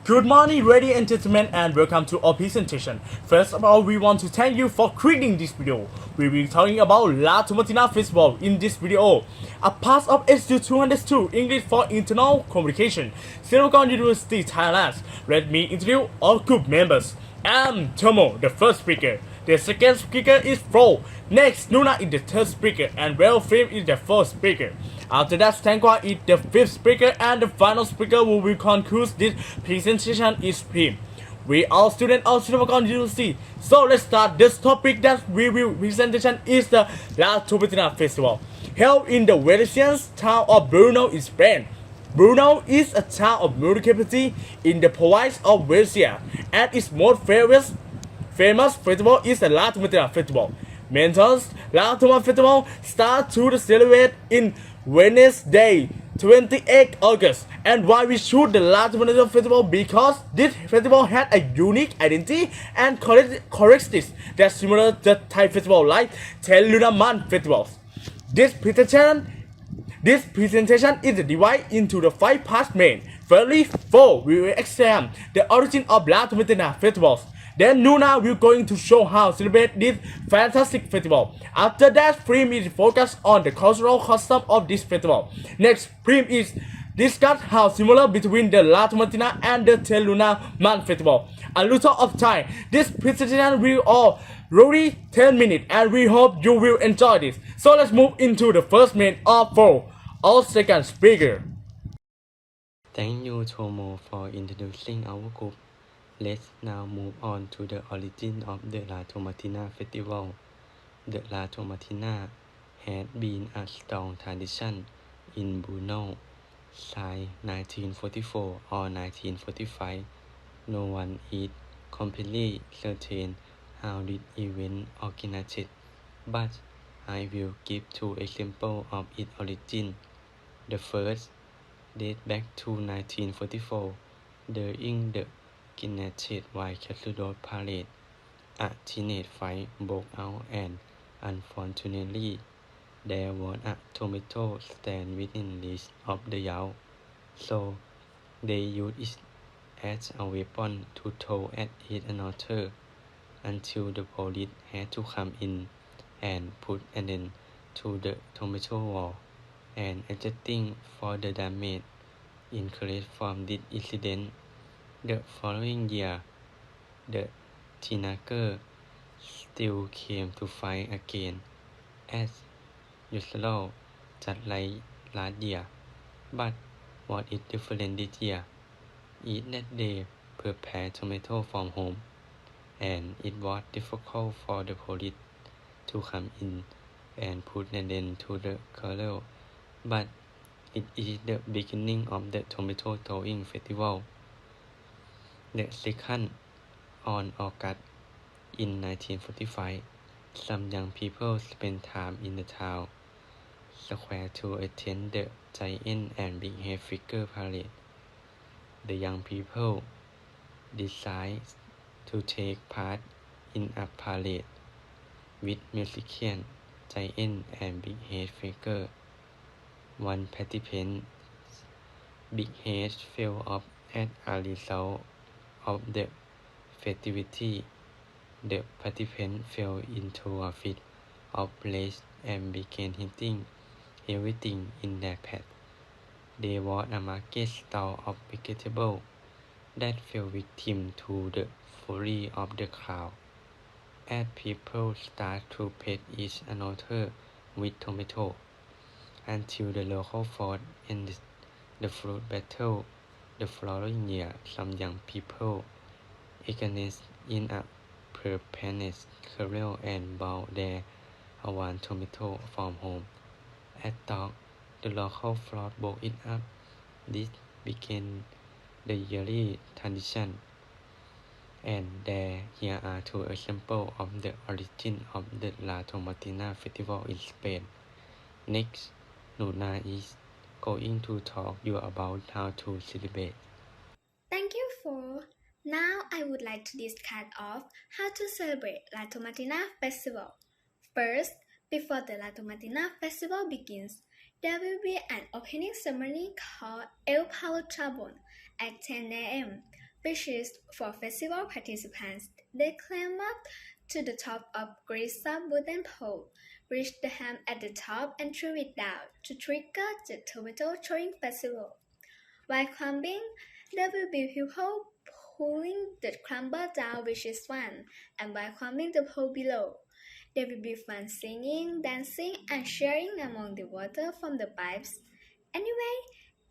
Good morning, ladies and gentlemen, and welcome to our presentation. First of all, we want to thank you for clicking this video. We will be talking about La Tomatina Festival in this video, a part of Su202 English for Internal Communication, Silicon University, Thailand. Let me introduce all group members. I'm Tomo, the first speaker. The second speaker is Flo. Next, Nuna is the third speaker, and Film is the fourth speaker. After that, Tangwa is the fifth speaker, and the final speaker who will conclude this presentation is him. We are students of Silicon University, so let's start. This topic that we will presentation is the La Tomatina Festival, held in the Venetian town of Brno in Spain. Brno is a town of municipality in the province of Venetia, and its most famous festival is the La Tomatina Festival. Mentors La Tomatina Festival start to celebrate in Wednesday, 28 August. And why we choose the La Tomatina Festival? Because this festival had a unique identity and characteristics that similar to the Thai festival like 10 lunar month festivals. This presentation is divided into the 5 parts main. Firstly, we will examine the origin of La Tomatina festivals. Then Nuna will going to show how to celebrate this fantastic festival. After that, Prim is focused on the cultural custom of this festival. Next, Prim is discuss how similar between the La Tomatina and the Teluna Man festival. A little of time. This presentation will all roughly 10 minutes, and we hope you will enjoy this. So let's move into the first minute of 4. Our second speaker. Thank you, Tomo, for introducing our group. Let's now move on to the origin of the La Tomatina Festival. The La Tomatina had been a strong tradition in Brno since 1944 or 1945. No one is completely certain how this event originated, but I will give 2 examples of its origin. The first dates back to 1944 during the Guinness White Cathedral Parade. A teenage fight broke out, and unfortunately, there was a tomato stand within reach of the yard, so they used it as a weapon to throw at each another until the police had to come in and put an end to the tomato war. And adjusting for the damage incurred from this incident, the following year, the teenagers still came to fight again, as usual, just like last year. But what is different this year is that they prepared tomato from home, and it was difficult for the police to come in and put an end to the quarrel. But it is the beginning of the tomato throwing festival. The second, on August in 1945, some young people spent time in the town square to attend the giant and big head figure parade. The young people decided to take part in a parade with musicians, giant and big head figure. One participant's big head fell off as a result of the festivity. The participant fell into a fit of rage and began hitting everything in their path. There was a market stall of vegetables that fell victim to the fury of the crowd, as people start to pet each another with tomato, until the local fought ended the fruit battle. The following year, some young people engaged in a preparedness quarrel and bought their one tomato from home. At dark, the local flood broke it up. This became the yearly tradition. And here are 2 examples of the origin of the La Tomatina Festival in Spain. Next, Nuna is going to talk you about how to celebrate. Thank you for. Now I would like to discuss of how to celebrate La Tomatina Festival. First, before the La Tomatina Festival begins, there will be an opening ceremony called El Palo Chabon at 10 a.m. which is for festival participants. They climb up to the top of greased up wooden pole, reach the ham at the top and throw it down to trigger the tomato throwing festival. While climbing, there will be people pulling the climber down, which is fun, and while climbing the pole below, there will be fun singing, dancing, and cheering among the water from the pipes. Anyway,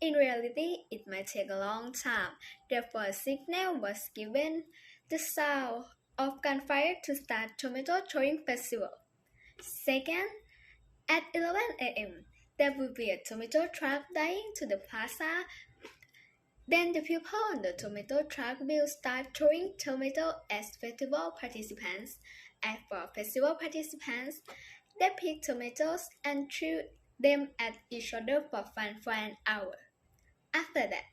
in reality, it might take a long time. Therefore, a signal was given, the sound of gunfire to start tomato throwing festival. Second, at 11 a.m., there will be a tomato truck dying to the plaza. Then the people on the tomato truck will start throwing tomato as festival participants. As for festival participants, they pick tomatoes and threw them at each other for fun for an hour. After that,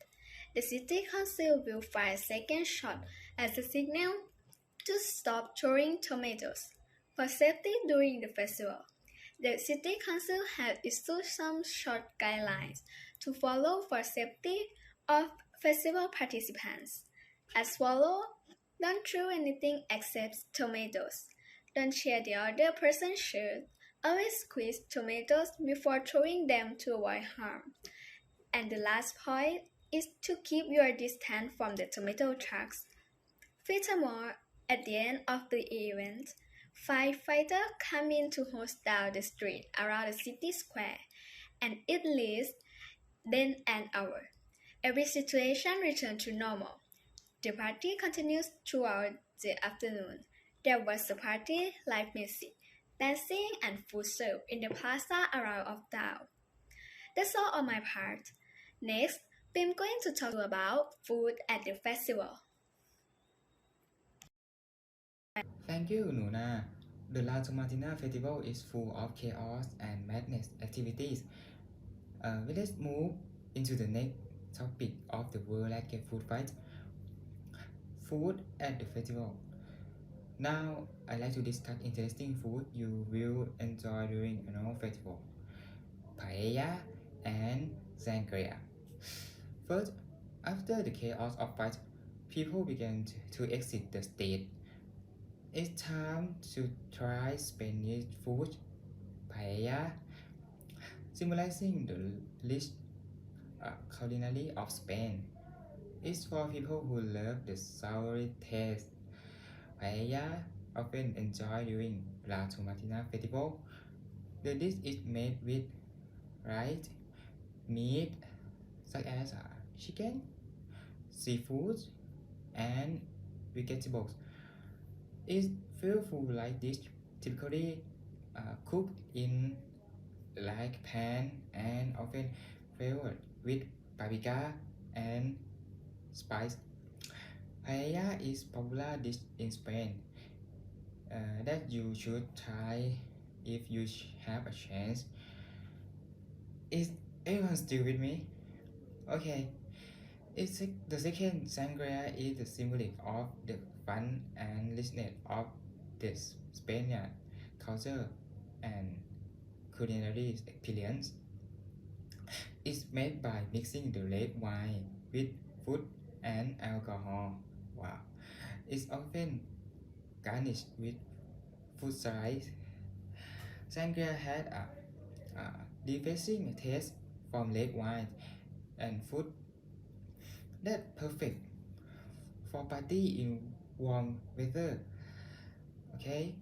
the city council will fire a second shot as a signal to stop throwing tomatoes. For safety during the festival, the city council has issued some short guidelines to follow for safety of festival participants. As follows, don't throw anything except tomatoes. Don't share the other person's shirt. Always squeeze tomatoes before throwing them to avoid harm. And the last point is to keep your distance from the tomato trucks. Furthermore, at the end of the event, firefighters come in to hose down the street around the city square, and it lasts then an hour. Every situation returns to normal. The party continues throughout the afternoon. There was a party, live music, dancing, and food served in the plaza around of town. That's all on my part. Next, I'm going to talk about food at the festival. Thank you, Nuna. The La Tomatina Festival is full of chaos and madness activities. Let's move into the next topic of the world like a food fight. Food at the festival. Now, I'd like to discuss interesting food you will enjoy during festival. Paella and sangria. First, after the chaos of fight, people began to exit the stage. It's time to try Spanish food, paella, symbolizing the rich culinary of Spain. It's for people who love the sour taste. Paella, often enjoyed during La Tomatina Festival. The dish is made with rice, meat, such as chicken, seafood, and vegetables. It's flavorful like this, typically cooked in like pan and often flavored with paprika and spice. Paella is popular dish in Spain that you should try if you have a chance. Is everyone still with me? Okay. The second sangria is the symbolic of the fun and richness of the Spaniard culture and culinary experience. It's made by mixing the red wine with food and alcohol. Wow! It's often garnished with fruit slices. Sangria had a refreshing taste from red wine and food. That's perfect for party in warm weather. Okay,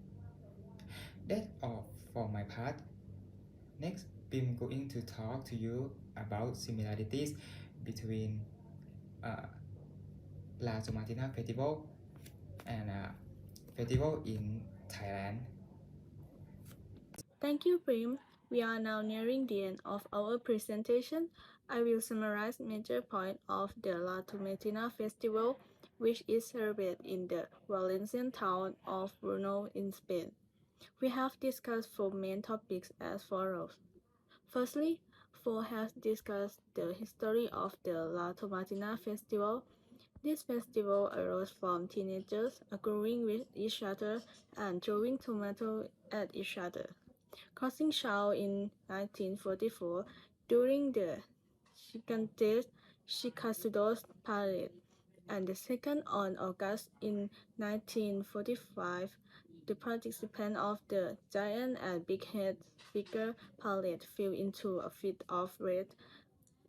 that's all for my part. Next, I'm going to talk to you about similarities between La Tomatina Festival and festival in Thailand. Thank you, Prim. We are now nearing the end of our presentation. I will summarize major points of the La Tomatina Festival, which is celebrated in the Valencian town of Brno in Spain. We have discussed four main topics as follows. Firstly, Fo has discussed the history of the La Tomatina Festival. This festival arose from teenagers arguing with each other and throwing tomatoes at each other, causing chaos in 1944 during the Gigantes Chicasudos parade. and the second on August in 1945. The participants of the giant and big head figure palette fell into a fit of rage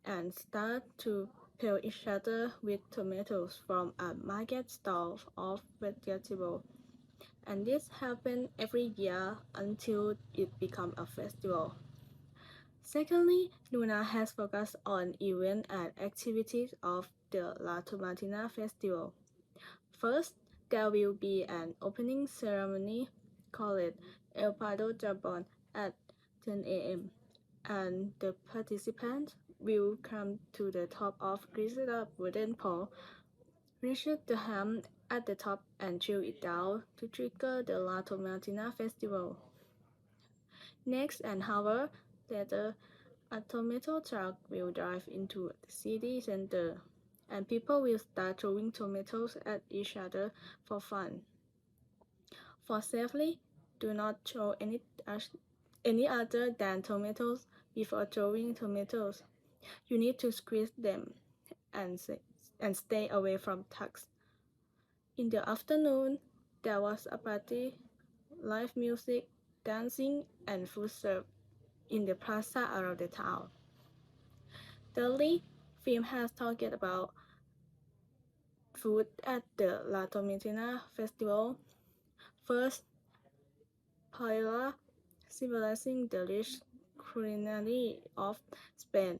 and start to peel each other with tomatoes from a market stall of vegetables. And this happened every year until it became a festival. Secondly, Luna has focused on events and activities of the La Tomatina Festival. First, there will be an opening ceremony called El Pardo Jabon at 10 a.m. and the participants will come to the top of greased up wooden pole, reach the ham at the top and chew it down to trigger the La Tomatina Festival. Next, an hour later, a tomato truck will drive into the city center, and people will start throwing tomatoes at each other for fun. For safety, do not throw any other than tomatoes before throwing tomatoes. You need to squeeze them and stay away from trucks. In the afternoon, there was a party, live music, dancing, and food served in the plaza around the town. Thirdly, film has talked about food at the La Tomatina Festival. First, paella, symbolizing the rich culinary of Spain,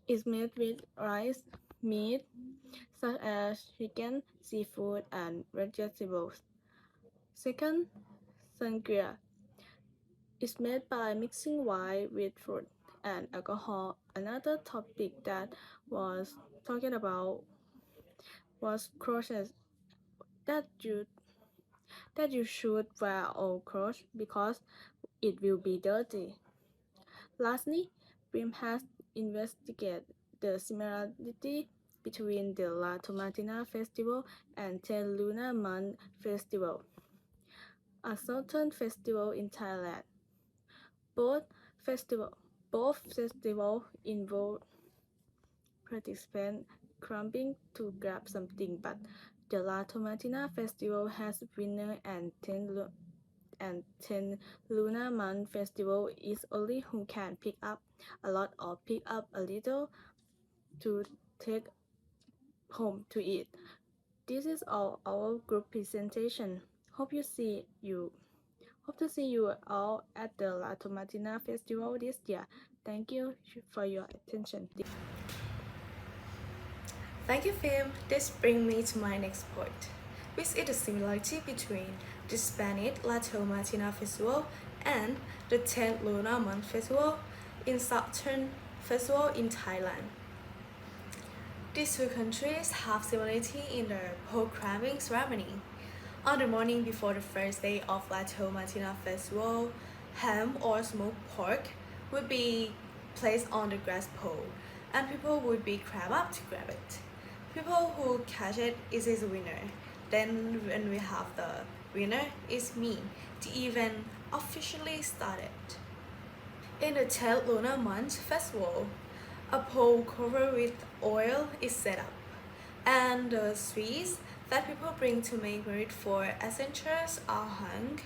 is made with rice, meat, such as chicken, seafood, and vegetables. Second, sangria is made by mixing wine with fruit and alcohol. Another topic that was talking about was crotchets that you should wear all clothes because it will be dirty. Lastly, Brim has investigated the similarity between the La Tomatina Festival and Ten Lunar Month Festival, a southern festival in Thailand. Both festivals involve participants clumping to grab something, but the La Tomatina Festival has winner and 10 Lunar Month Festival is only who can pick up a lot or pick up a little to take home to eat. This is all our group presentation. Hope to see you all at the La Tomatina Festival this year. Thank you for your attention. Thank you, Phil. This brings me to my next point, which is the similarity between the Spanish La Tomatina Festival and the 10th Lunar Month Festival in Southern Festival in Thailand. These two countries have similarity in their programming ceremony. On the morning before the first day of La Tomatina Festival, ham or smoked pork would be placed on the grass pole, and people would be crammed up to grab it. People who catch it is the winner. Then when we have the winner, it's me. The event officially started. In the 10th Lunar Month Festival, a pole covered with oil is set up, and the sweets that people bring to make merit for essentials are hung,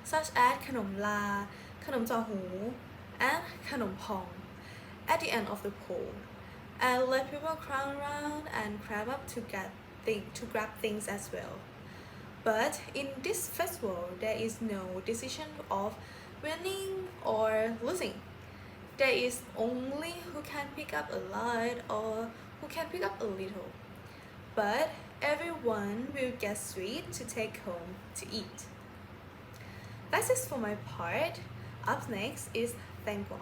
such as khanom la, khanom jia hu, and khanom pong, at the end of the pole, and let people crowd around and grab up to grab things as well. But in this festival, there is no decision of winning or losing. There is only who can pick up a lot or who can pick up a little. But everyone will get sweet to take home to eat. That's it for my part. Up next is Thank God.